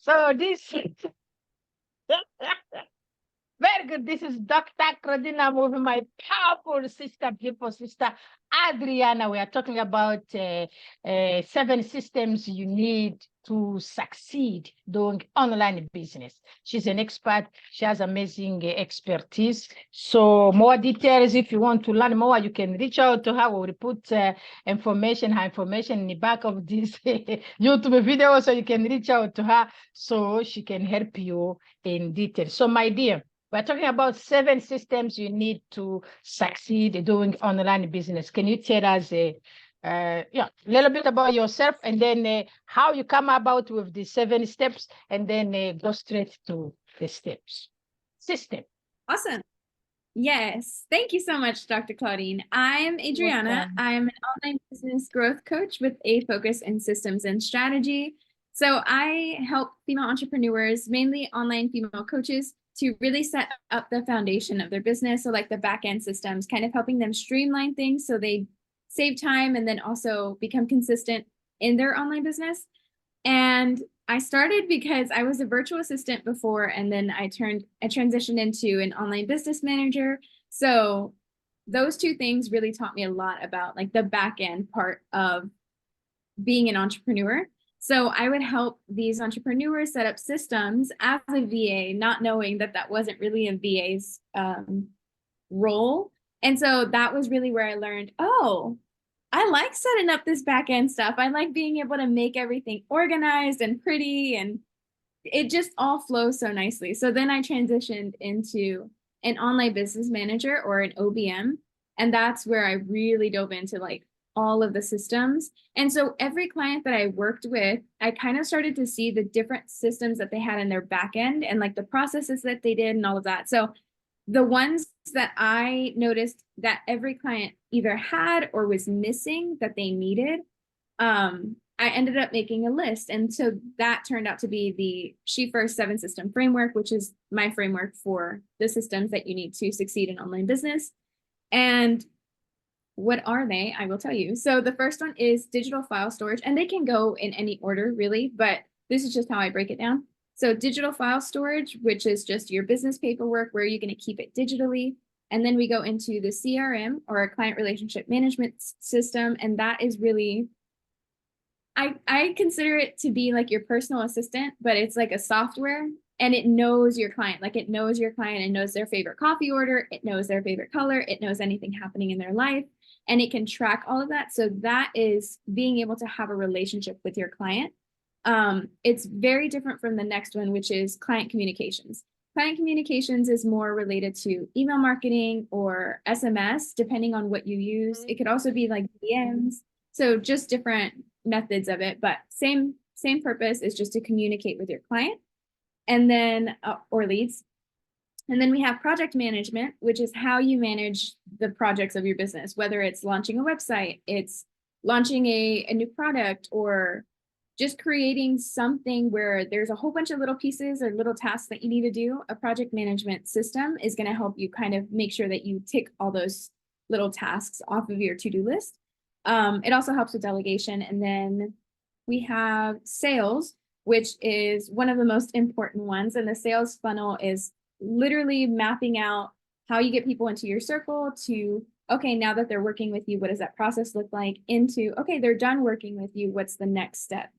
So this very good. This is Dr. Claudina moving my powerful sister, beautiful sister Adriana. We are talking about 7 systems you need to succeed doing online business. She's an expert. She has amazing expertise. So more details, if you want to learn more, you can reach out to her. We'll put her information in the back of this YouTube video, so you can reach out to her so she can help you in detail. So my dear, we're talking about 7 systems you need to succeed doing online business. Can you tell us a little bit about yourself, and then how you come about with the 7 steps, and then go straight to the steps? System. Awesome. Yes. Thank you so much, Dr. Claudine. I'm Adriana. I'm an online business growth coach with a focus in systems and strategy. So I help female entrepreneurs, mainly online female coaches, to really set up the foundation of their business. So like the back end systems, kind of helping them streamline things so they save time and then also become consistent in their online business. And I started because I was a virtual assistant before, and then I transitioned into an online business manager. So those 2 things really taught me a lot about like the back end part of being an entrepreneur. So I would help these entrepreneurs set up systems as a VA, not knowing that that wasn't really a VA's role. And so that was really where I learned, oh, I like setting up this back end stuff. I like being able to make everything organized and pretty, and it just all flows so nicely. So then I transitioned into an online business manager, or an OBM. And that's where I really dove into like all of the systems. And so every client that I worked with, I kind of started to see the different systems that they had in their back end and like the processes that they did and all of that. So the ones that I noticed that every client either had or was missing that they needed, I ended up making a list. And so that turned out to be the SHEFIRST 7-system framework, which is my framework for the systems that you need to succeed in online business. And what are they? I will tell you. So the first one is digital file storage, and they can go in any order really, but this is just how I break it down. So digital file storage, which is just your business paperwork, where you're going to keep it digitally. And then we go into the CRM, or a client relationship management system. And that is really, I consider it to be like your personal assistant, but it's like a software, and it knows your client. Like it knows your client and knows their favorite coffee order. It knows their favorite color. It knows anything happening in their life, and it can track all of that. So that is being able to have a relationship with your client. It's very different from the next one, which is client communications. Client communications is more related to email marketing or SMS, depending on what you use. It could also be like DMs. So just different methods of it, but same purpose, is just to communicate with your client, and then or leads. And then we have project management, which is how you manage the projects of your business, whether it's launching a website, it's launching a new product, or just creating something where there's a whole bunch of little pieces or little tasks that you need to do. A project management system is going to help you kind of make sure that you tick all those little tasks off of your to-do list. It also helps with delegation. And then we have sales, which is one of the most important ones. And the sales funnel is literally mapping out how you get people into your circle to, okay, now that they're working with you, what does that process look like, into, okay, they're done working with you, what's the next step?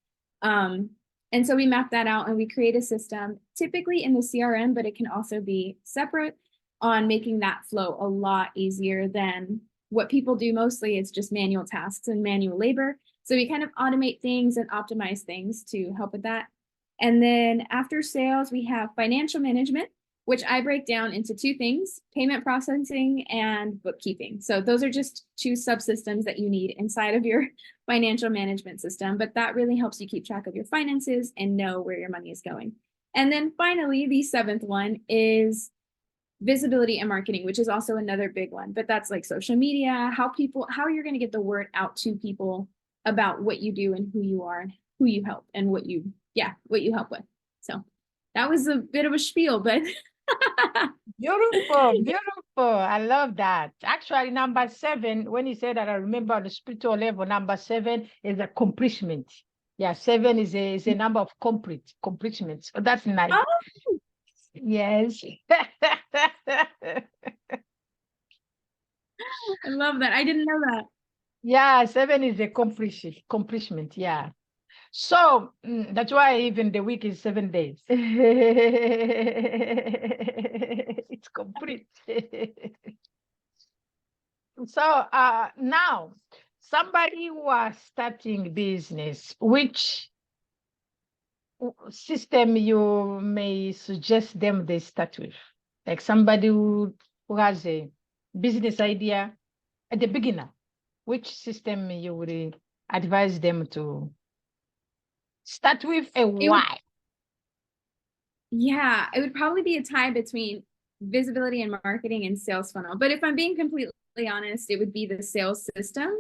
And so we map that out, and we create a system, typically in the CRM, but it can also be separate, on making that flow a lot easier than what people do. Mostly it's just manual tasks and manual labor. So we kind of automate things and optimize things to help with that. And then after sales, we have financial management, which I break down into 2 things: payment processing and bookkeeping. So those are just 2 subsystems that you need inside of your financial management system, but that really helps you keep track of your finances and know where your money is going. And then finally, the 7th one is visibility and marketing, which is also another big one, but that's like social media, how you're going to get the word out to people about what you do and who you are and who you help and what you help with. So that was a bit of a spiel, but Beautiful, beautiful. I love that. Actually, number 7, when you said that, I remember on the spiritual level, number 7 is accomplishment. Yeah, 7 is a number of completements. So that's nice. Oh, Yes. I love that. I didn't know that. Yeah, 7 is accomplishment. Yeah. So that's why even the week is 7 days. It's complete. So now somebody who are starting business, which system you may suggest them they start with? Like somebody who has a business idea at the beginner, which system you would advise them to start with and It would, why? yeah, it would probably be a tie between visibility and marketing and sales funnel. But if I'm being completely honest, it would be the sales system,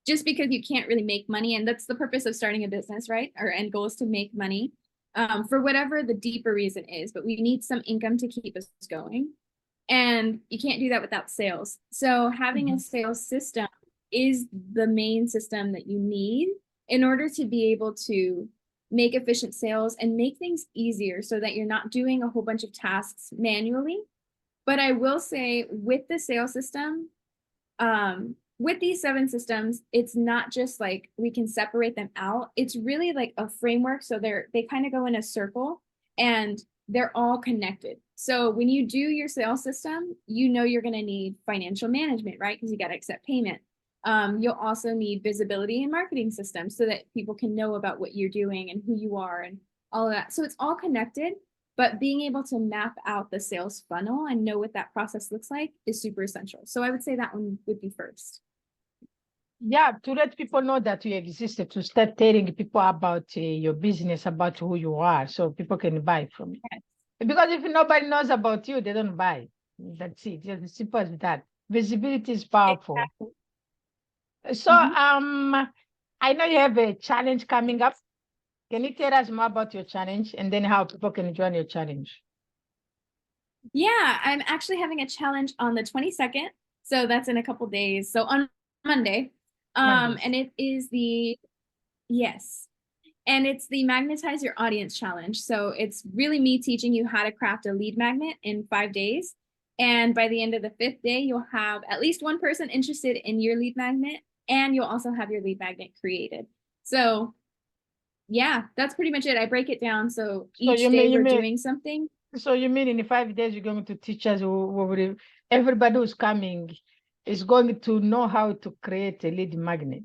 just because you can't really make money. And that's the purpose of starting a business, right? Our end goal is to make money, for whatever the deeper reason is, but we need some income to keep us going. And you can't do that without sales. So having a sales system is the main system that you need in order to be able to make efficient sales and make things easier so that you're not doing a whole bunch of tasks manually. But I will say with the sales system, with these 7 systems, it's not just like we can separate them out. It's really like a framework. So they kind of go in a circle and they're all connected. So when you do your sales system, you know you're going to need financial management, right? Because you got to accept payment. You'll also need visibility and marketing systems so that people can know about what you're doing and who you are and all of that. So it's all connected, but being able to map out the sales funnel and know what that process looks like is super essential. So I would say that one would be first. Yeah, to let people know that you exist, to start telling people about your business, about who you are, so people can buy from you. Yes. Because if nobody knows about you, they don't buy. That's it. Just as simple as that. Visibility is powerful. Exactly. So I know you have a challenge coming up. Can you tell us more about your challenge and then how people can join your challenge? Yeah, I'm actually having a challenge on the 22nd. So that's in a couple days. So on Monday. And it is yes. And it's the Magnetize Your Audience Challenge. So it's really me teaching you how to craft a lead magnet in 5 days. And by the end of the 5th day, you'll have at least one person interested in your lead magnet, and you'll also have your lead magnet created. So yeah, that's pretty much it. I break it down. So each day we're doing something. So you mean in 5 days, you're going to teach us, everybody who's coming is going to know how to create a lead magnet.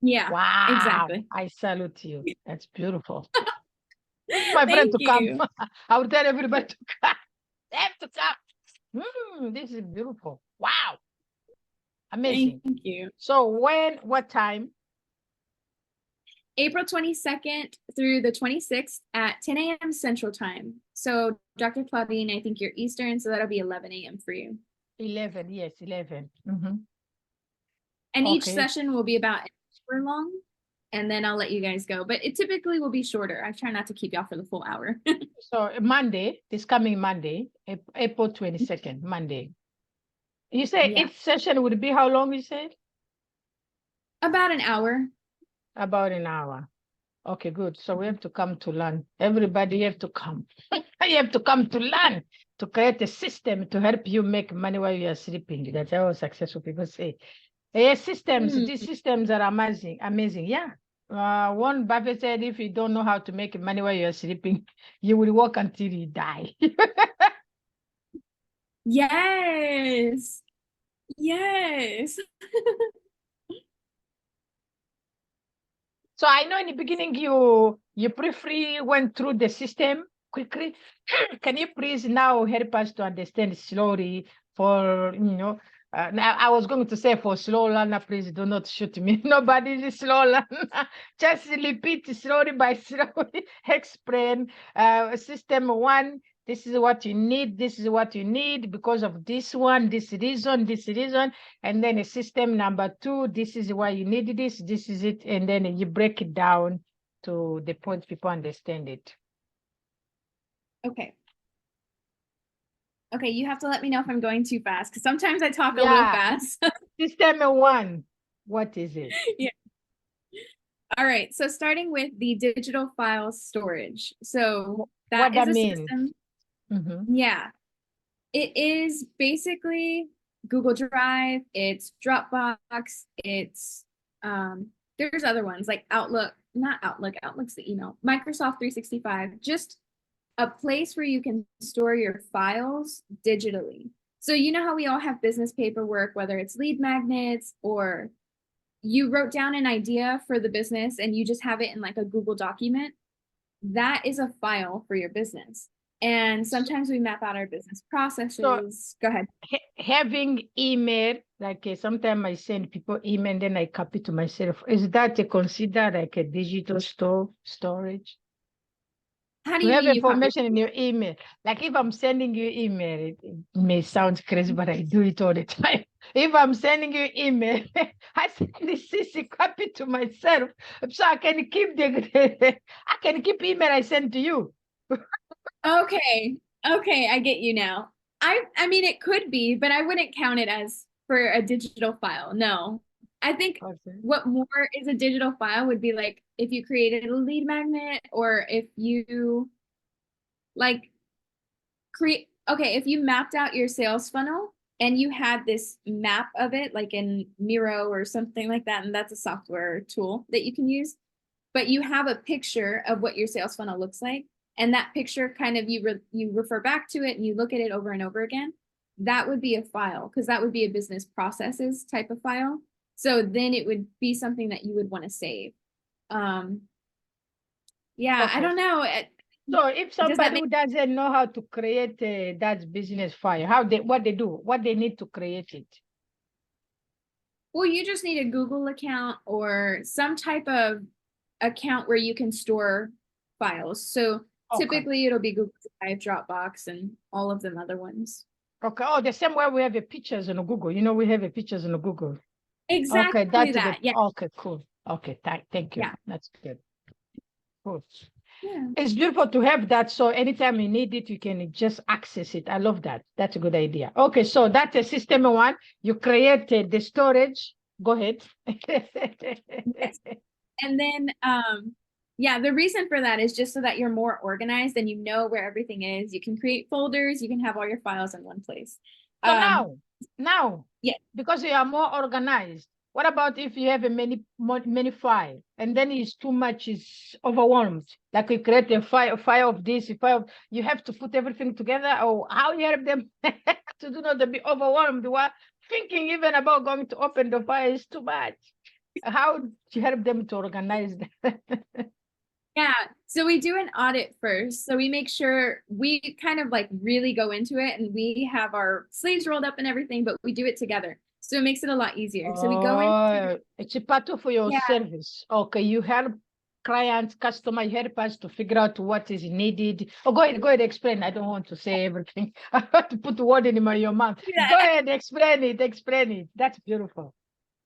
Yeah, wow, exactly. I salute you. That's beautiful. My friend to come. I would tell everybody to come. They have to come. This is beautiful. Wow. Amazing. Thank you. So what time? April 22nd through the 26th at 10 a.m. Central Time. So Dr. Claudine, I think you're Eastern, so that'll be 11 a.m. for you. 11, yes, 11. And each session will be about an hour long, and then I'll let you guys go. But it typically will be shorter. I try not to keep y'all for the full hour. So Monday, this coming Monday, April 22nd, Monday. You say each session would be how long, you said? About an hour. About an hour. Okay, good. So we have to come to learn. Everybody have to come. You have to come to learn, to create a system to help you make money while you are sleeping. That's how successful people say. These systems are amazing. Yeah. Warren Buffett said, if you don't know how to make money while you're sleeping, you will work until you die. Yes. Yes. So I know in the beginning you briefly went through the system quickly. Can you please now help us to understand slowly for, now I was going to say for slow learner, please do not shoot me. Nobody is slow learner. Just repeat slowly by slowly. Explain system 1. This is what you need. This is what you need because of this one, this reason. And then a system number 2, this is why you need this. This is it. And then you break it down to the point people understand it. Okay. Okay, you have to let me know if I'm going too fast, because sometimes I talk a little fast. System 1, what is it? Yeah. All right. So starting with the digital file storage. So What that is that a means? system. Mhm. Yeah. It is basically Google Drive, it's Dropbox, it's there's other ones like Outlook, not Outlook, Outlook's the email, Microsoft 365, just a place where you can store your files digitally. So you know how we all have business paperwork, whether it's lead magnets or you wrote down an idea for the business and you just have it in like a Google document. That is a file for your business. And sometimes we map out our business So processes. Go ahead. having email, like sometimes I send people email and then I copy to myself. Is that considered like a digital storage? How do To you have mean you copy? information in your email. Like if I'm sending you email, it may sound crazy, but I do it all the time. If I'm sending you email, I send the CC copy to myself so I can keep I can keep email I send to you. Okay. Okay, I get you now. I mean it could be, but I wouldn't count it as for a digital file. No. I think Okay. what more is a digital file would be like if you created a lead magnet or if you like create okay, if you mapped out your sales funnel and you had this map of it like in Miro or something like that, and that's a software tool that you can use, but you have a picture of what your sales funnel looks like, and that picture kind of you refer back to it and you look at it over and over again, that would be a file because that would be a business processes type of file. So then it would be something that you would want to save. Um, yeah, I Okay. don't know. So if Does that somebody make who doesn't know how to create that business file, what they need to create it? well, you just need a Google account or some type of account where you can store files. So Okay. typically it'll be Google Drive, Dropbox, and all of them other ones. Okay. Oh, the same way we have the pictures on Google. You know, we have the pictures on Google. Okay, Exactly that's good. that. Yeah. Okay, cool. Okay, thank you. Yeah. That's good. Cool. Yeah. It's beautiful to have that. So anytime you need it, you can just access it. I love that. That's a good idea. Okay, so that's a system one. You create the storage. Go ahead. Yes. And then yeah, the reason for that is just so that you're more organized and you know where everything is. You can create folders, you can have all your files in one place. So Um now, yeah. because you are more organized, what about if you have a many file and then it's too much, it's overwhelmed? Like you create a file of this, a file, you have to put everything together, or how you help them to do not to be overwhelmed while thinking even about going to open the file is too much. How do you help them to organize that? Yeah, so we do an audit first. So we make sure we kind of like really go into it and we have our sleeves rolled up and everything, but we do it together. So it makes it a lot easier. So we go into, Oh, it's a part of your yeah, service. Okay, you help clients, customer, you help us to figure out what is needed. Oh, go ahead, explain. I don't want to say everything. I want to put the word in your mouth. Go ahead, explain it. That's beautiful.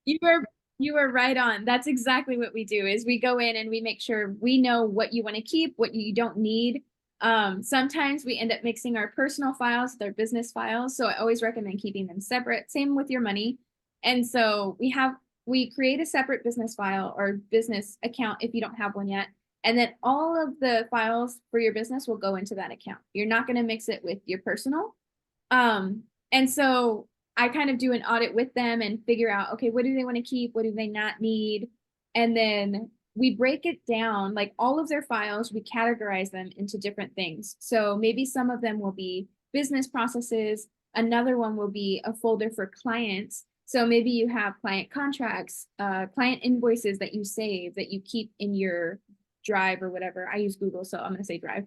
you were you were right on. That's exactly what we do is we go in and we make sure we know what you want to keep, what you don't need. Sometimes we end up mixing our personal files with our business files. So I always recommend keeping them separate. Same with your money. And so we create a separate business file or business account if you don't have one yet. And then all of the files for your business will go into that account. You're not going to mix it with your personal. And so I kind of do an audit with them and figure out, okay, what do they want to keep? What do they not need? And then we break it down, like all of their files, we categorize them into different things. So maybe some of them will be business processes. Another one will be a folder for clients. So maybe you have client contracts, client invoices that you save that you keep in your Drive or whatever. I use Google, so I'm going to say Drive.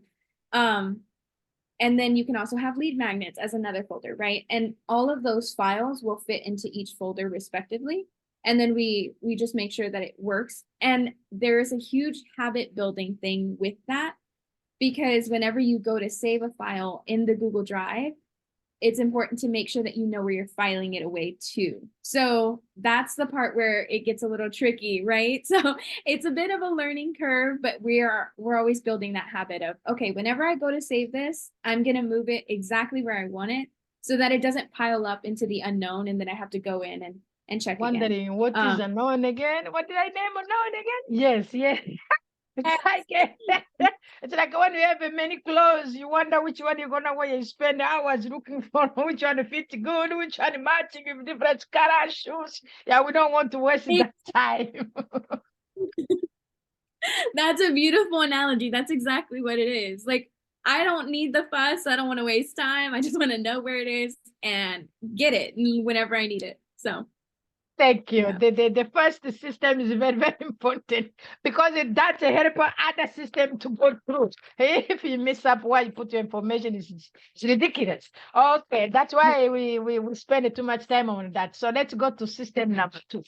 And then you can also have lead magnets as another folder, right? And all of those files will fit into each folder respectively. And then we just make sure that it works. And there is a huge habit building thing with that because whenever you go to save a file in the Google Drive, it's important to make sure that you know where you're filing it away to. So that's the part where it gets a little tricky, right? So it's a bit of a learning curve, but we're always building that habit of, okay, whenever I go to save this, I'm going to move it exactly where I want it so that it doesn't pile up into the unknown and then I have to go in and and check again. Wondering what is a known again? What did I name a known again? Yes, yes. It's like it's like when you have many clothes, you wonder which one you're gonna wear. You spend hours looking for which one fits good, which one matching with different color shoes. Yeah, we don't want to waste that time. That's a beautiful analogy. That's exactly what it is. Like, I don't need the fuss. I don't want to waste time. I just want to know where it is and get it whenever I need it. So thank you. yeah. The first system is very, very important because that's a help other system to go through. If you mess up where you put your information, it's ridiculous. Okay, that's why we spend too much time on that. So let's go to system number 2.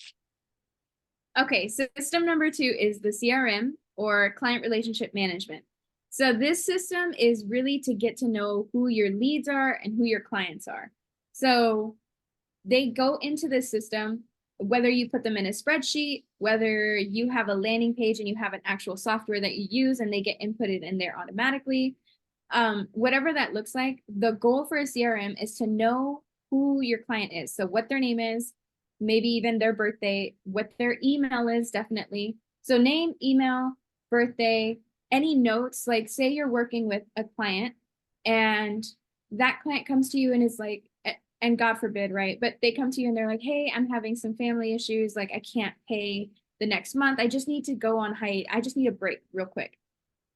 Okay, so system number 2 is the CRM, or client relationship management. So this system is really to get to know who your leads are and who your clients are. So they go into this system, whether you put them in a spreadsheet, whether you have a landing page and you have an actual software that you use and they get inputted in there automatically, whatever that looks like, the goal for a CRM is to know who your client is. So what their name is, maybe even their birthday, what their email is, definitely. So name, email, birthday, any notes, like say you're working with a client and that client comes to you and is like, and God forbid, right? But they come to you and they're like, hey, I'm having some family issues. Like I can't pay the next month. I just need to go on height. I just need a break real quick.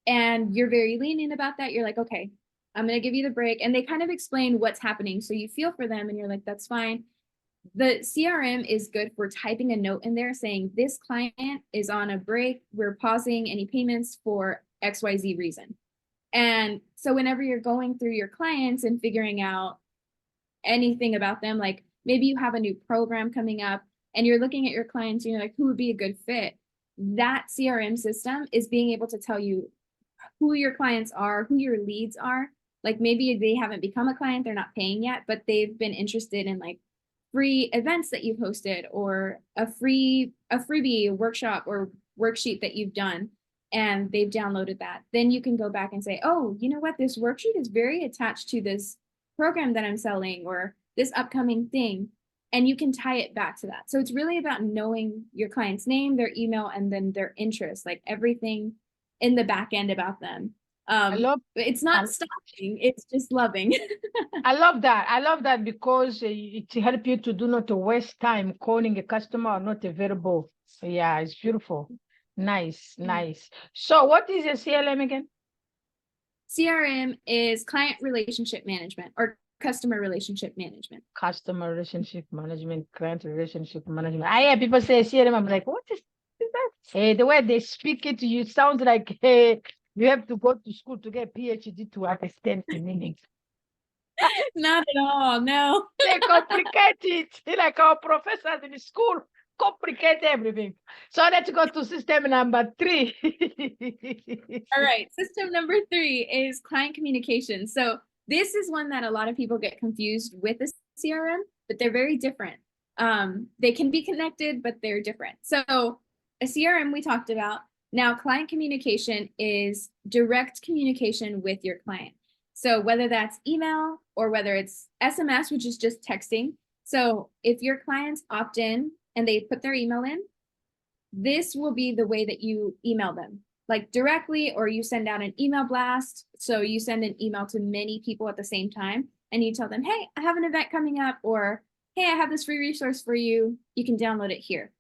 And you're very lenient about that. You're like, okay, I'm going to give you the break. And they kind of explain what's happening. So you feel for them and you're like, that's fine. The CRM is good for typing a note in there saying this client is on a break. We're pausing any payments for XYZ reason. And so whenever you're going through your clients and figuring out anything about them, like maybe you have a new program coming up and you're looking at your clients and you're like, who would be a good fit? That CRM system is being able to tell you who your clients are, who your leads are. Like maybe they haven't become a client, they're not paying yet, but they've been interested in like free events that you've hosted or a freebie workshop or worksheet that you've done, and they've downloaded that. Then you can go back and say, oh, you know what, this worksheet is very attached to this program that I'm selling or this upcoming thing, and you can tie it back to that. So it's really about knowing your client's name, their email, and then their interests, like everything in the back end about them. It's not stopping, it's just loving. I love that. I love that because it helps you to do not to waste time calling a customer or not available. Yeah, it's beautiful. Nice, nice. So what is a CLM again? CRM is client relationship management or customer relationship management. Customer relationship management, client relationship management. I hear people say CRM. I'm like, what is that? Hey, the way they speak it, you sound like hey, you have to go to school to get PhD to understand the meaning. Not at all, no. They complicate it. Like our professors in school complicate everything. So let's go to system number 3. All right, system number 3 is client communication. So this is one that a lot of people get confused with the CRM, but they're very different. They can be connected, but they're different. So a CRM we talked about. Now, client communication is direct communication with your client. So whether that's email or whether it's SMS, which is just texting. So if your clients opt in and they put their email in, this will be the way that you email them, like directly, or you send out an email blast. So you send an email to many people at the same time and you tell them, hey, I have an event coming up, or hey, I have this free resource for you. You can download it here.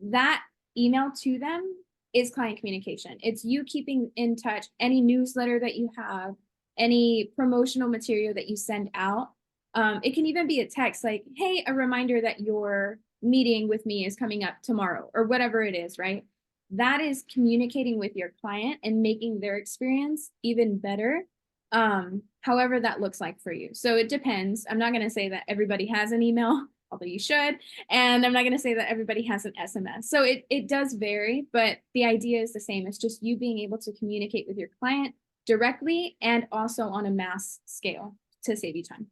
That email to them is client communication. It's you keeping in touch, any newsletter that you have, any promotional material that you send out. It can even be a text like, hey, a reminder that your meeting with me is coming up tomorrow, or whatever it is, right? That is communicating with your client and making their experience even better, however that looks like for you. So it depends. I'm not going to say that everybody has an email, although you should, and I'm not going to say that everybody has an SMS. So it does vary, but the idea is the same. It's just you being able to communicate with your client directly and also on a mass scale to save you time.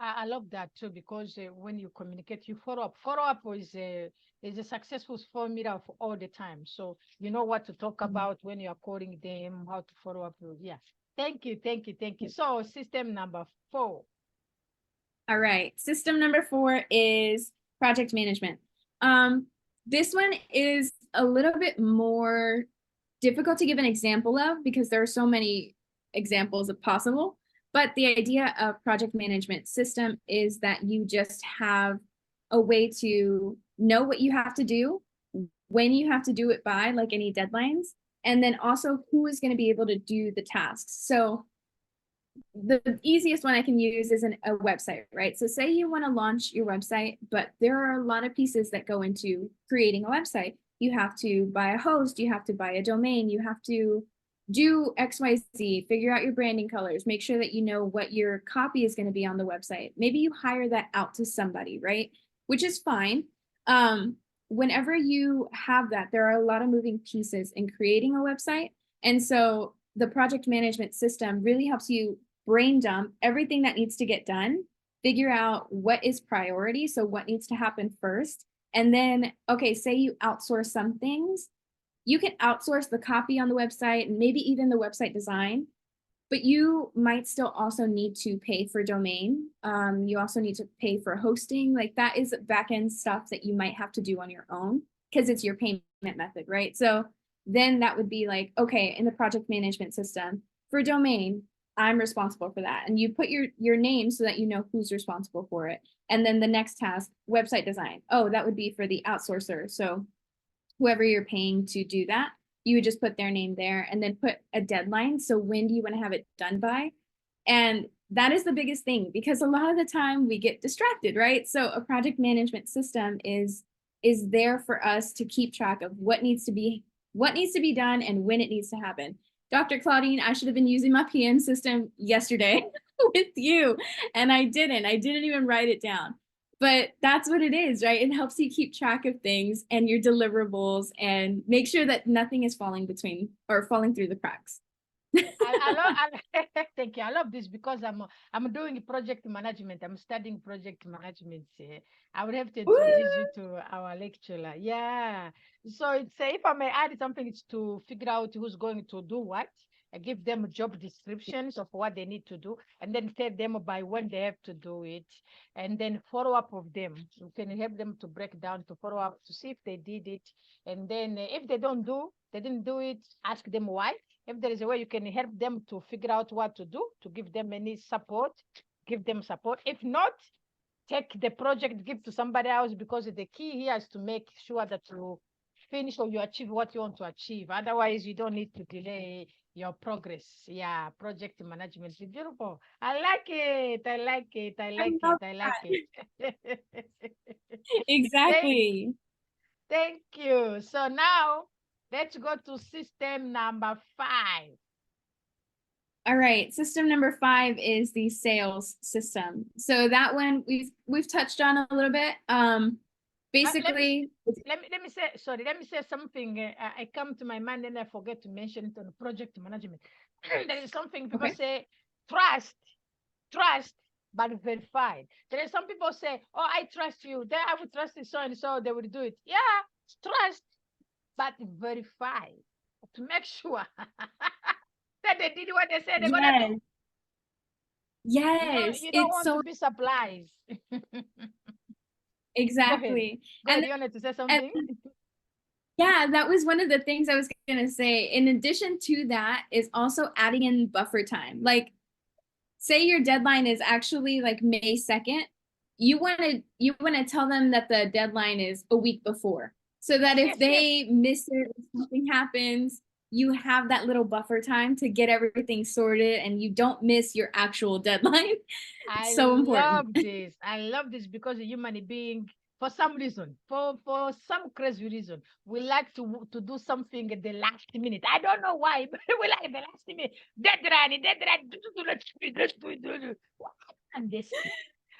I love that too, because when you communicate, you follow up. Follow up is a successful formula for all the time. So you know what to talk about when you are calling them, how to follow up. Yeah. Thank you, thank you, thank you. So system number 4. All right. System number 4 is project management. This one is a little bit more difficult to give an example of because there are so many examples of possible. But the idea of project management system is that you just have a way to know what you have to do, when you have to do it by, like any deadlines, and then also who is going to be able to do the tasks. So the easiest one I can use is a website, right? So say you want to launch your website, but there are a lot of pieces that go into creating a website. You have to buy a host, you have to buy a domain, you have to do XYZ, figure out your branding colors, make sure that you know what your copy is going to be on the website. Maybe you hire that out to somebody, right? Which is fine. Whenever you have that, there are a lot of moving pieces in creating a website. And so the project management system really helps you brain dump everything that needs to get done, figure out what is priority, so what needs to happen first. And then, okay, say you outsource some things, you can outsource the copy on the website and maybe even the website design, but you might still also need to pay for domain. You also need to pay for hosting. Like that is backend stuff that you might have to do on your own because it's your payment method, right? So then that would be like, okay, in the project management system for domain, I'm responsible for that. And you put your name so that you know who's responsible for it. And then the next task, website design. Oh, that would be for the outsourcer. So whoever you're paying to do that, you would just put their name there and then put a deadline. So when do you want to have it done by? And that is the biggest thing because a lot of the time we get distracted, right? So a project management system is there for us to keep track of what needs to be done and when it needs to happen. Dr. Claudine, I should have been using my PM system yesterday with you, and I didn't even write it down. But that's what it is, right? It helps you keep track of things and your deliverables and make sure that nothing is falling through the cracks. Thank you. I love this because I'm doing project management. I'm studying project management. I would have to introduce you to our lecturer. Yeah. So it's if I may add something, it's to figure out who's going to do what. I give them job descriptions of what they need to do, and then tell them by when they have to do it, and then follow up of them. You can help them to break down, to follow up, to see if they did it, and then if they didn't do it, ask them why. If there is a way you can help them to figure out what to do, to give them any support, give them support. If not, take the project, give to somebody else, because the key here is to make sure that you finish or you achieve what you want to achieve. Otherwise, you don't need to delay your progress. Yeah, project management is beautiful. I like it. I like it. I like it. I like it. Exactly. Thank you. So now let's go to system number 5. All right, system number 5 is the sales system. So that one we've touched on a little bit. Basically, let me say something. I come to my mind and I forget to mention it on project management. There is something people say, trust, but verified. There is some people say, oh, I trust you. Then I would trust so and so, they will do it. Yeah, trust, but verify to make sure that they did what they said they're gonna do. Yes, you don't want to be surprised. Exactly. Go ahead. You wanted to say something? Yeah, that was one of the things I was gonna say. In addition to that, is also adding in buffer time. Like, say your deadline is actually like May 2nd. You wanna tell them that the deadline is a week before, so that if they miss it or something happens, you have that little buffer time to get everything sorted and you don't miss your actual deadline. It's so important. I love this because a human being, for some reason, for some crazy reason, we like to do something at the last minute. I don't know why, but we like the last minute. Deadline. And this,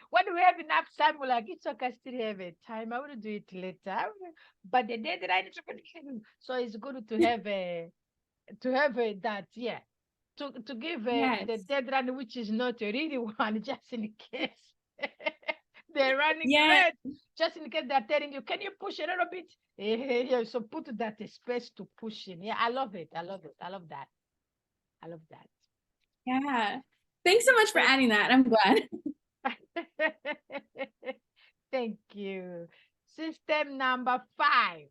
when we have enough time, we're like, it's okay, I still have a time. I will do it later. But the deadline, so it's good to have that, yeah. To give the deadline, which is not a really one, just in case they're running late, just in case they're telling you, can you push a little bit? Yeah, so put that space to push in. Yeah, I love it. I love that. Yeah. Thanks so much for adding that. I'm glad. Thank you. System number 5.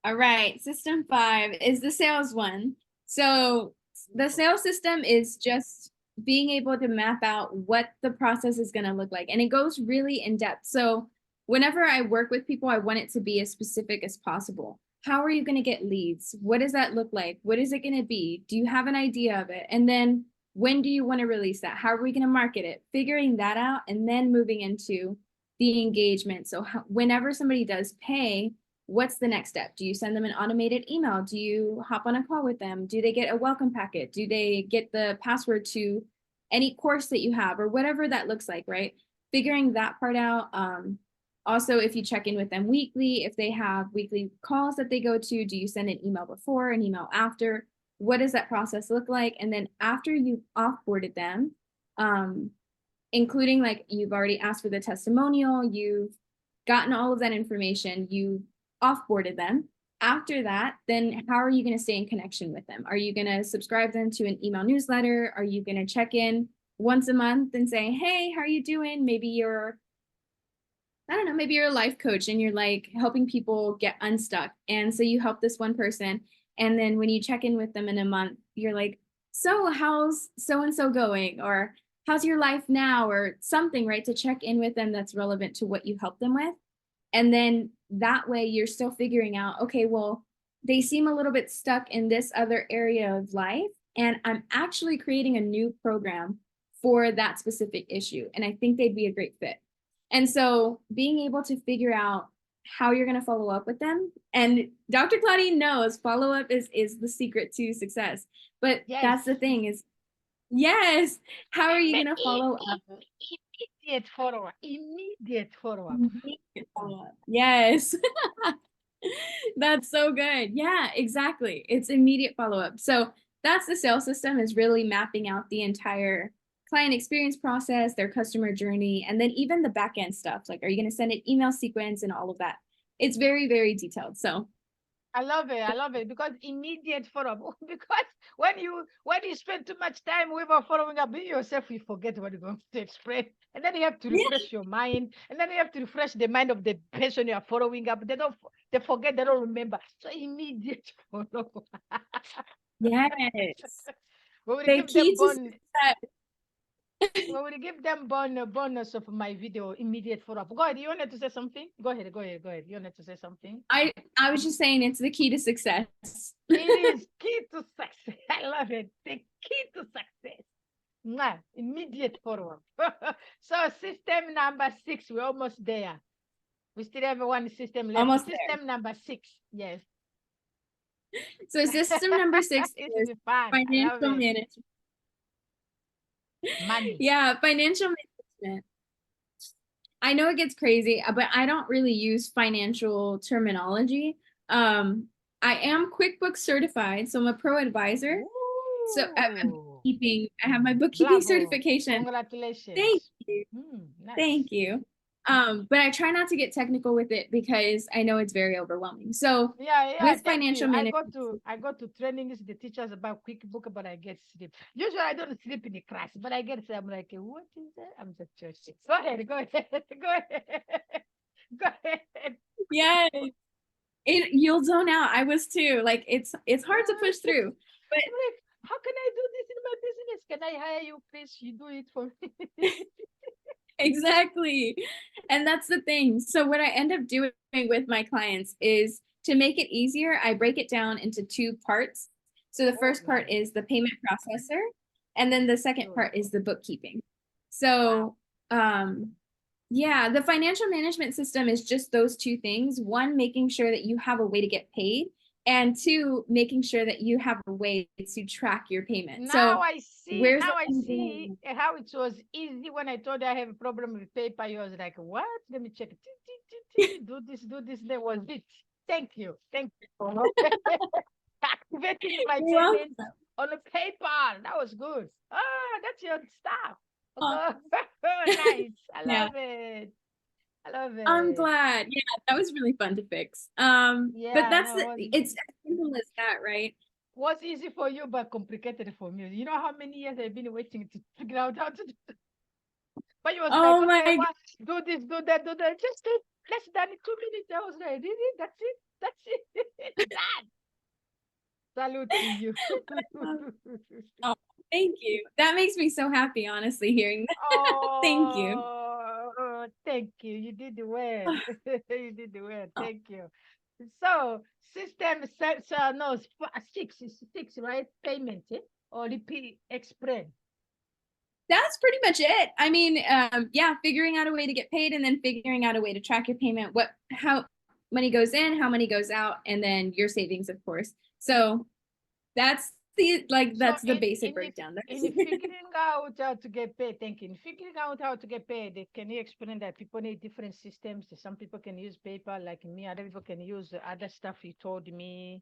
All right, system 5 is the sales one. So the sales system is just being able to map out what the process is going to look like. And it goes really in depth. So whenever I work with people, I want it to be as specific as possible. How are you going to get leads? What does that look like? What is it going to be? Do you have an idea of it? And then when do you want to release that? How are we going to market it? Figuring that out and then moving into the engagement. So whenever somebody does pay, what's the next step? Do you send them an automated email? Do you hop on a call with them? Do they get a welcome packet? Do they get the password to any course that you have or whatever that looks like, right? Figuring that part out. Also, if you check in with them weekly, if they have weekly calls that they go to, do you send an email before, an email after? What does that process look like? And then after you've offboarded them, including like you've already asked for the testimonial, you've gotten all of that information, you offboarded them. After that, then how are you going to stay in connection with them? Are you going to subscribe them to an email newsletter? Are you going to check in once a month and say, hey, how are you doing? Maybe you're, I don't know, maybe you're a life coach and you're like helping people get unstuck. And so you help this one person. And then when you check in with them in a month, you're like, so how's so-and-so going? Or how's your life now? Or something, right? To check in with them that's relevant to what you help them with. And then that way you're still figuring out, okay, well, they seem a little bit stuck in this other area of life. And I'm actually creating a new program for that specific issue. And I think they'd be a great fit. And so being able to figure out how you're going to follow up with them. And Dr. Claudine knows follow-up is the secret to success. But that's the thing is, yes, how are you going to follow up? Immediate follow-up. Immediate follow-up. Immediate follow-up. Yes. That's so good. Yeah, exactly. It's immediate follow-up. So that's the sales system, is really mapping out the entire client experience process, their customer journey, and then even the back end stuff. Like, are you going to send an email sequence and all of that? It's very, very detailed. So I love it because immediate follow-up. Because when you spend too much time without following up, you yourself, you forget what you're going to explain, and then you have to refresh your mind, and then you have to refresh the mind of the person you are following up. They forget, they don't remember. So immediate follow-up. yes, We will the give key them to success. we will give them bonus of my video, immediate follow-up. Go ahead. You wanted to say something? Go ahead. You wanted to say something? I was just saying it's the key to success. It is key to success. I love it. The key to success. Mwah. Immediate follow-up. So system number 6, we're almost there. We still have one system left. Almost system there. number 6. Yes. So system number 6 is financial management. Money. Yeah, financial management. I know it gets crazy, but I don't really use financial terminology. I am QuickBooks certified, so I'm a pro advisor. Ooh. So I have my bookkeeping certification. Congratulations. Thank you. Nice. Thank you. But I try not to get technical with it because I know it's very overwhelming. So with financial management, I go to trainings, the teachers about QuickBook, but I get sleep. Usually I don't sleep in the class, but I get I'm like, what is that? I'm just joking. Go ahead. Go ahead. Yes. You'll zone out. I was too. Like it's hard to push through. But I'm like, how can I do this in my business? Can I hire you, please? You do it for me. Exactly. And that's the thing. So what I end up doing with my clients is to make it easier, I break it down into 2 parts. So the first part is the payment processor, and then the second part is the bookkeeping. So yeah, the financial management system is just those 2 things. 1, making sure that you have a way to get paid, and 2, making sure that you have a way to track your payment. Now I see how it was easy when I told you I have a problem with PayPal. You was like, what? Let me check. Do this. That was it. Thank you for activating my payment on a PayPal. That was good. That's your stuff. Nice. I love it. I'm glad. Yeah, that was really fun to fix. But it's as simple as that, right? Was easy for you, but complicated for me. You know how many years I've been waiting to figure out how to do it? But you was like, Oh okay, my what? Do this, do that, do that. Just did less than 2 minutes. I was like, really? That's it? That's it? Done. Salute to you. God. Oh, thank you. That makes me so happy, honestly, hearing that. Thank you. Thank you. You did well. You did well. Thank you. So, system sets no six, right? Payment, or repeat explain. That's pretty much it. I mean, yeah, figuring out a way to get paid and then figuring out a way to track your payment, how money goes in, how money goes out, and then your savings, of course. So that's So the basic breakdown. in figuring out how to get paid, thinking figuring out how to get paid, can you explain that people need different systems? Some people can use PayPal like me, other people can use other stuff you told me.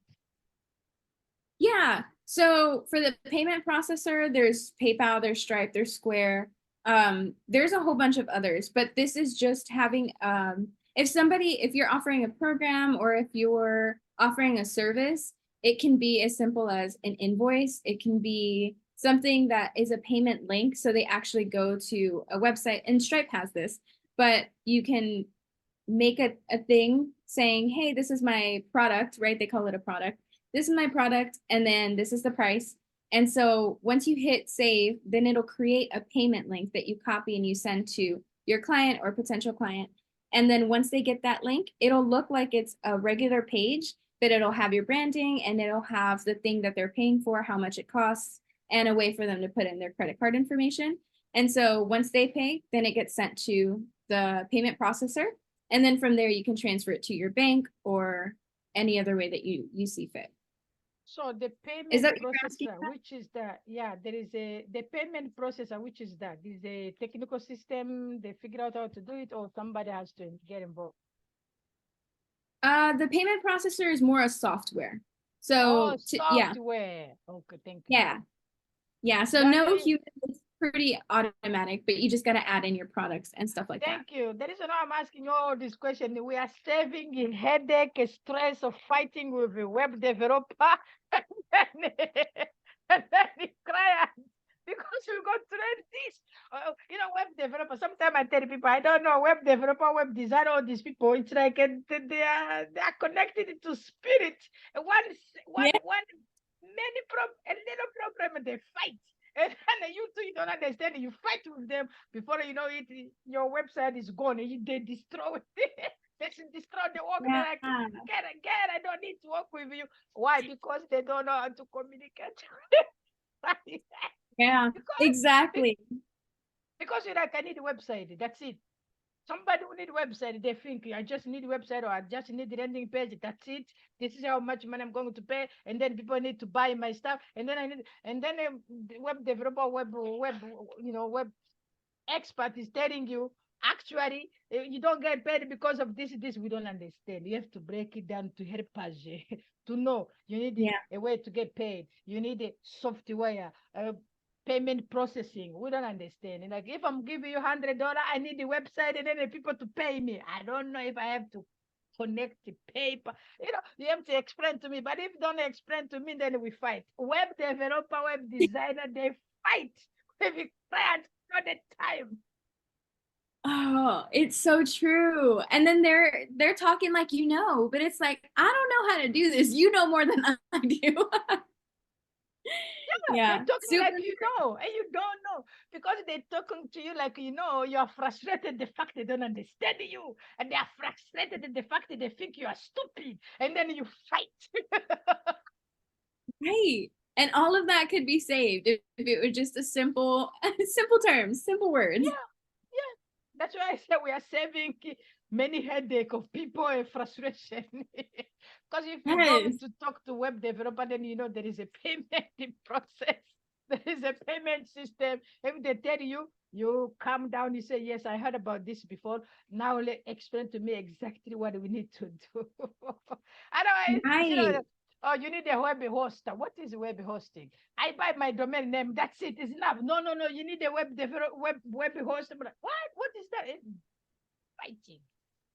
Yeah. So for the payment processor, there's PayPal, there's Stripe, there's Square. There's a whole bunch of others, but this is just having if you're offering a program or if you're offering a service, it can be as simple as an invoice. It can be something that is a payment link. So they actually go to a website, and Stripe has this, but you can make a thing saying, hey, this is my product, right? They call it a product. This is my product, and then this is the price. And so once you hit save, then it'll create a payment link that you copy and you send to your client or potential client. And then once they get that link, it'll look like it's a regular page, but it'll have your branding and it'll have the thing that they're paying for, how much it costs, and a way for them to put in their credit card information. And so once they pay, then it gets sent to the payment processor. And then from there, you can transfer it to your bank or any other way that you see fit. So the payment Is that what you're asking processor, about? which is there is the payment processor, which is that is a technical system. They figure out how to do it, or somebody has to get involved. The payment processor is more a software. Oh, So yeah, software. Okay, thank you. yeah. So That no is, human, it's pretty automatic, but you just got to add in your products and stuff like that. thank you. The reason why I'm asking you all this question, we are saving in headache, stress of fighting with a web developer and then the client because we got to learn this. Web developer. Sometimes I tell people I don't know web developer, web designer, all these people. It's like they are connected to spirit. Yeah. A little problem, they fight. And then you too, you don't understand. You fight with them before you know it. Your website is gone. They destroy it. They destroy the work. They're like, get. I don't need to work with you. Why? Because they don't know how to communicate. Yeah, exactly. Because you're like, I need a website. That's it. Somebody who need a website, they think I just need a website or I just need the landing page. That's it. This is how much money I'm going to pay, and then people need to buy my stuff, and then the web developer, web expert is telling you actually you don't get paid because of this. We don't understand. You have to break it down to help us to know. You need a way to get paid. You need a software. Payment processing. We don't understand. Like if I'm giving you $100, I need the website and then the people to pay me. I don't know if I have to connect the paper. You have to explain to me. But if you don't explain to me, then we fight. Web developer, web designer, they fight with the client all the time. Oh, it's so true. And then they're talking like but it's like, I don't know how to do this. You know more than I do. They're talking super like and you don't know because they're talking to you like you're frustrated the fact they don't understand you, and they are frustrated at the fact that they think you are stupid, and then you fight. right. And all of that could be saved if it was just a simple terms, simple words. Yeah. That's why I said we are saving many headache of people and frustration. Because if you go to talk to web developer, then there is a payment process. There is a payment system. If they tell you, you calm down, you say, yes, I heard about this before. Now explain to me exactly what we need to do. Otherwise, Right. oh, you need a web hoster. What is web hosting? I buy my domain name. That's it. It's enough. No. You need a web hoster. What? What is that? It's fighting.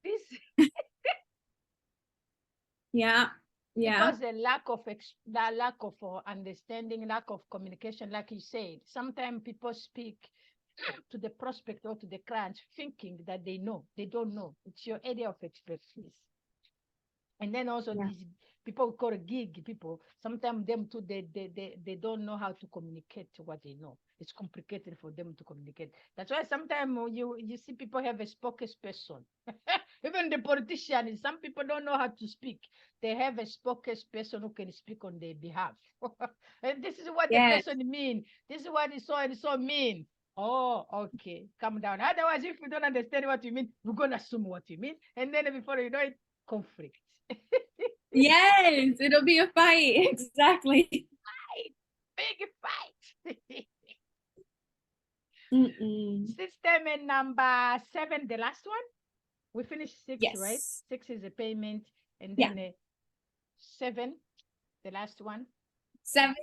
This. Yeah. Because the lack of understanding, lack of communication, like you said, sometimes people speak to the prospect or to the client thinking that they know. They don't know. It's your area of expertise. And then also these people call gig people, sometimes them too, they don't know how to communicate what they know. It's complicated for them to communicate. That's why sometimes you see people have a spokesperson. Even the politicians, some people don't know how to speak. They have a spokesperson who can speak on their behalf. And this is what the person mean. This is what so and so mean. Oh, okay. Calm down. Otherwise, if we don't understand what you mean, we're gonna assume what you mean. And then before you know it, conflict. Yes, it'll be a fight. Exactly. Fight. Big fight. System number 7, the last one. We finished 6, right? 6 is a payment, and then 7, the last one. 7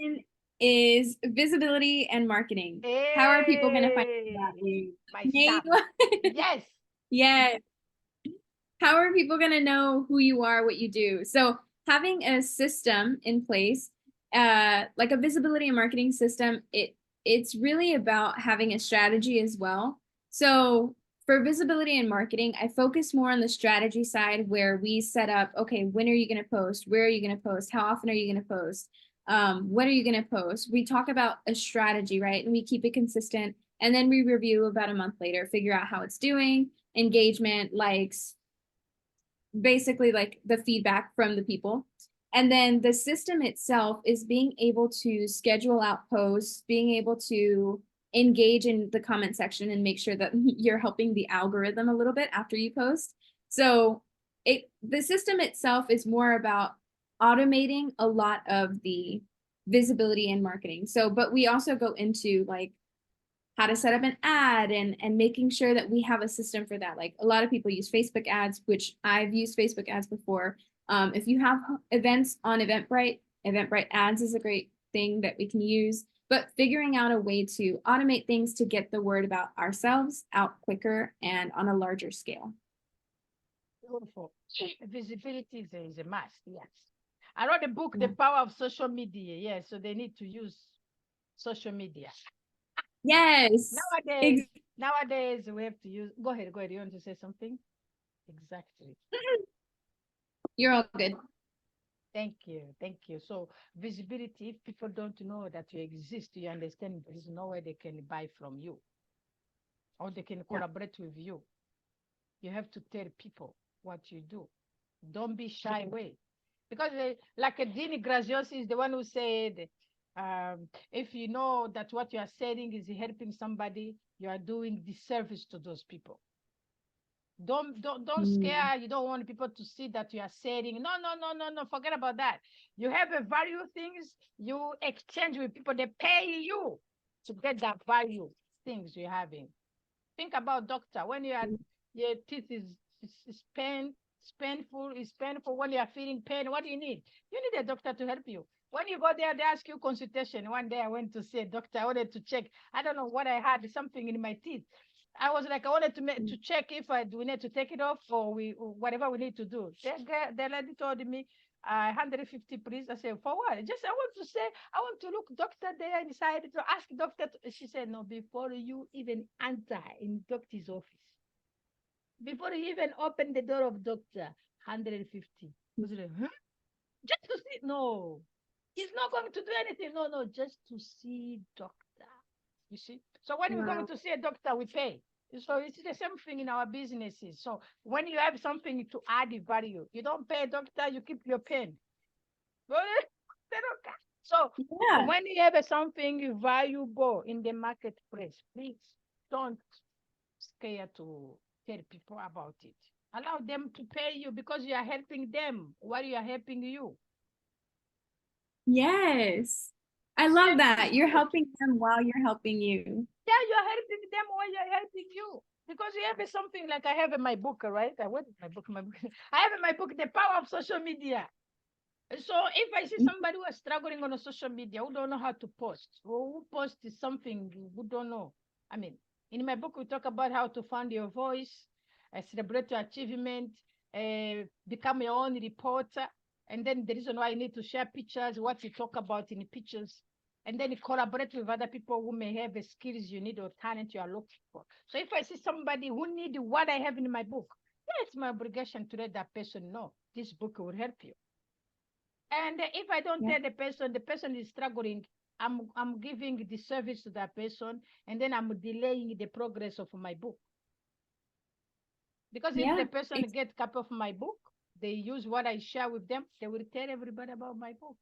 is visibility and marketing. Hey, how are people going to find that? Yes. Yes. How are people going to know who you are, what you do? So having a system in place, like a visibility and marketing system, it's really about having a strategy as well. So for visibility and marketing, I focus more on the strategy side where we set up, okay, when are you going to post? Where are you going to post? How often are you going to post? What are you going to post? We talk about a strategy, right? And we keep it consistent. And then we review about a month later, figure out how it's doing, engagement, likes, basically like the feedback from the people. And then the system itself is being able to schedule out posts, being able to engage in the comment section and make sure that you're helping the algorithm a little bit after you post. So the system itself is more about automating a lot of the visibility and marketing. So, but we also go into like how to set up an ad and making sure that we have a system for that. Like a lot of people use Facebook ads, which I've used Facebook ads before. If you have events on Eventbrite ads is a great thing that we can use, but figuring out a way to automate things to get the word about ourselves out quicker and on a larger scale. Beautiful. Visibility is a must, yes. I wrote a book, The Power of Social Media. Yes, so they need to use social media. Yes. Nowadays we have to use. Go ahead. You want to say something? Exactly. You're all good. Thank you. So visibility, if people don't know that you exist, you understand there's nowhere they can buy from you or they can collaborate with you. You have to tell people what you do. Don't be shy away. Because like Dini Graziosi is the one who said, if you know that what you are saying is helping somebody, you are doing disservice to those people. Don't scare. You don't want people to see that you are saying, no, forget about that. You have a value things, you exchange with people, they pay you to get that value things you're having. Think about doctor. When your teeth is painful when you are feeling pain. What do you need? You need a doctor to help you. When you go there, they ask you consultation. One day I went to see a doctor. I wanted to check. I don't know what I had, something in my teeth. I was like, I wanted to check if we need to take it off or whatever we need to do. The lady told me, 150, please. I said, for what? Just I want to look doctor there inside to ask doctor. She said, no, before you even enter in doctor's office, before you even open the door of doctor, 150. I said, huh? Just to see? No, he's not going to do anything. No, just to see doctor. You see? So when we're going to see a doctor, we pay. So it's the same thing in our businesses. So when you have something to add value, you don't pay a doctor, you keep your pen. So when you have something valuable in the marketplace, please don't scare to tell people about it. Allow them to pay you because you are helping them while you are helping you. Yes. I love that. You're helping them while you're helping you. Yeah, you're helping them while you're helping you. Because you have something like I have in my book, right? What is my book? I have in my book, The Power of Social Media. So if I see somebody who is struggling on a social media, who don't know how to post, or who posts something who don't know. I mean, in my book, we talk about how to find your voice, celebrate your achievement, become your own reporter. And then the reason why you need to share pictures, what you talk about in the pictures. and then you collaborate with other people who may have the skills you need or talent you are looking for. So if I see somebody who need what I have in my book, yeah, it's my obligation to let that person know this book will help you. And if I don't tell the person is struggling, I'm giving the service to that person, and then I'm delaying the progress of my book. Because if the person gets copy of my book, they use what I share with them, they will tell everybody about my book.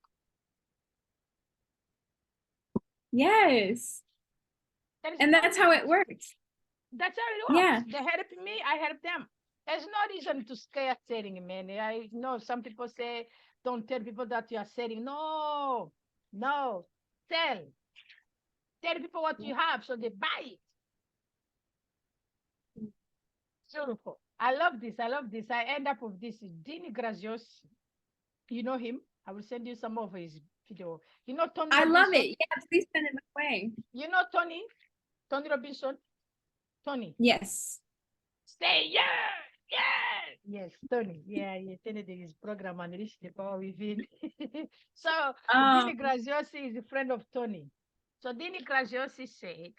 Yes. And that's how it works. That's how it works. Yeah. They help me, I help them. There's no reason to scare selling, man. I know some people say, don't tell people that you are selling. No, no, sell. Tell people what you have so they buy it. Beautiful. I love this. I love this. I end up with this. Dini Grazios. You know him? I will send you some of his video. You know Tony Robinson? Love it. Yeah, please send it my way. You know Tony? Tony Robinson? Tony. Yes. Say yeah. Yeah. Yes, Tony. Yeah, he attended his program and reached the power within. So Dini Graziosi is a friend of Tony. So Dini Graziosi said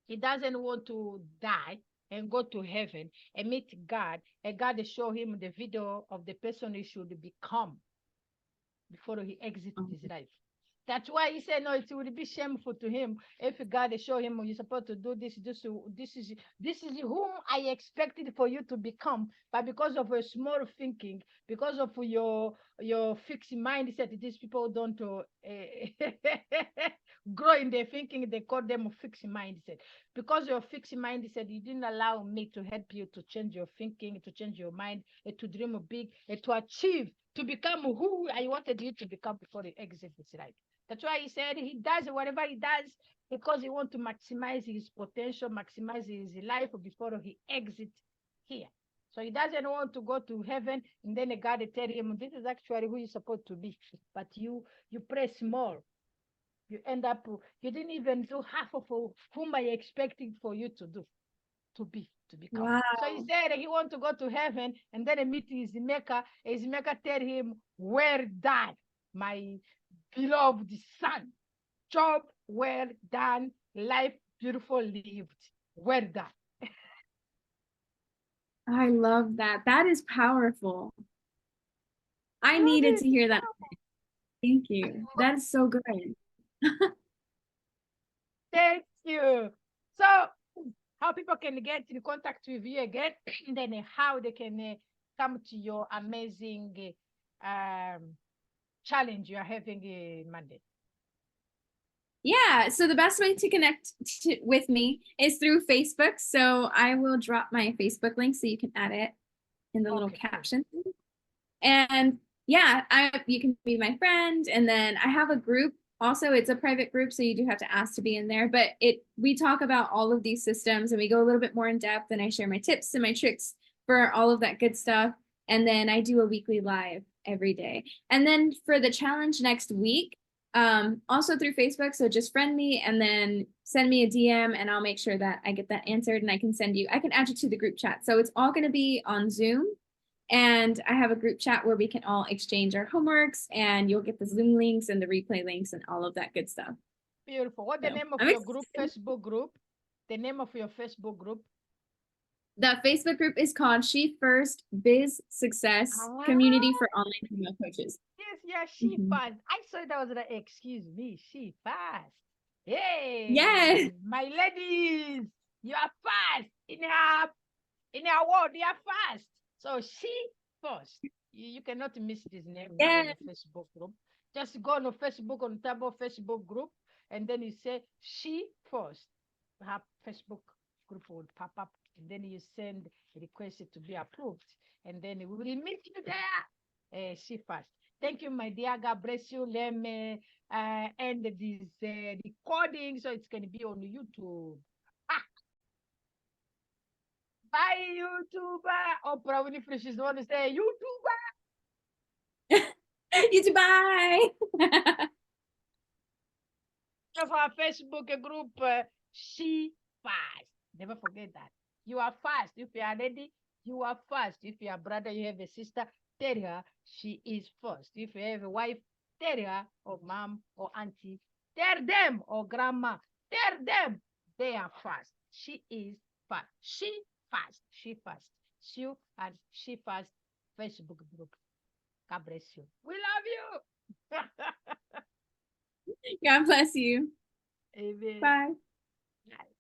he doesn't want to die and go to heaven and meet God, and God show him the video of the person he should become before he exits his life. That's why he said, no, it would be shameful to him if God show him you're supposed to do this is whom I expected for you to become, but because of a small thinking, because of your fixed mindset, these people don't grow in their thinking. They call them a fixed mindset. Because your fixed mindset, you didn't allow me to help you to change your thinking, to change your mind, to dream big, to achieve, to become who I wanted you to become before you exit this life. That's why he said he does whatever he does because he wants to maximize his potential, maximize his life before he exits here. So he doesn't want to go to heaven and then God tell him, this is actually who you're supposed to be. But you play small. You end up, you didn't even do half of whom I expected for you to do, to become. Wow. So he said he wants to go to heaven and then meet his maker. His maker tell him, well done, my beloved son. Job well done, life beautiful lived. Well done. I love that. That is powerful. I needed to hear that. Thank you. That's so good. Thank you. So how people can get in contact with you again, and then how they can come to your amazing challenge you are having Monday. Yeah, so the best way to connect with me is through Facebook. So I will drop my Facebook link so you can add it in the little caption. And yeah, you can be my friend. And then I have a group. Also, it's a private group, so you do have to ask to be in there. But we talk about all of these systems and we go a little bit more in depth, and I share my tips and my tricks for all of that good stuff. And then I do a weekly live every day. And then for the challenge next week, also through Facebook. So just friend me and then send me a DM and I'll make sure that I get that answered, and I can add you to the group chat. So it's all going to be on Zoom, and I have a group chat where we can all exchange our homeworks, and you'll get the Zoom links and the replay links and all of that good stuff. Beautiful. What's the name of your group, Facebook group? The name of your Facebook group? The Facebook group is called SHEFIRST Biz Success Community for Online Female Coaches. Yes, SHEFIRST. I saw that was like, excuse me, SHEFIRST. Hey, yes, my ladies, you are fast in our world. You are fast. So SHEFIRST. You cannot miss this name on the Facebook group. Just go on the Facebook, on the tab of Facebook group, and then you say SHEFIRST. Have Facebook group will pop up, and then you send a request to be approved, and then we will meet you there. SHEFIRST. Thank you, my dear. God bless you. Let me end this recording so it's going to be on YouTube. Bye, YouTuber. Oprah Winfrey, she's the one to say, YouTuber. YouTube, bye. Of our Facebook group, SHEFIRST. Never forget that. You are fast. If you are ready, you are fast. If you are brother, you have a sister, tell her she is first. If you have a wife, tell her, or mom, or auntie, Tell them, or grandma, tell them they are fast. She is fast. She fast. She fast. You and She fast Facebook group. God bless you. We love you. God bless you. Amen. Bye. Bye.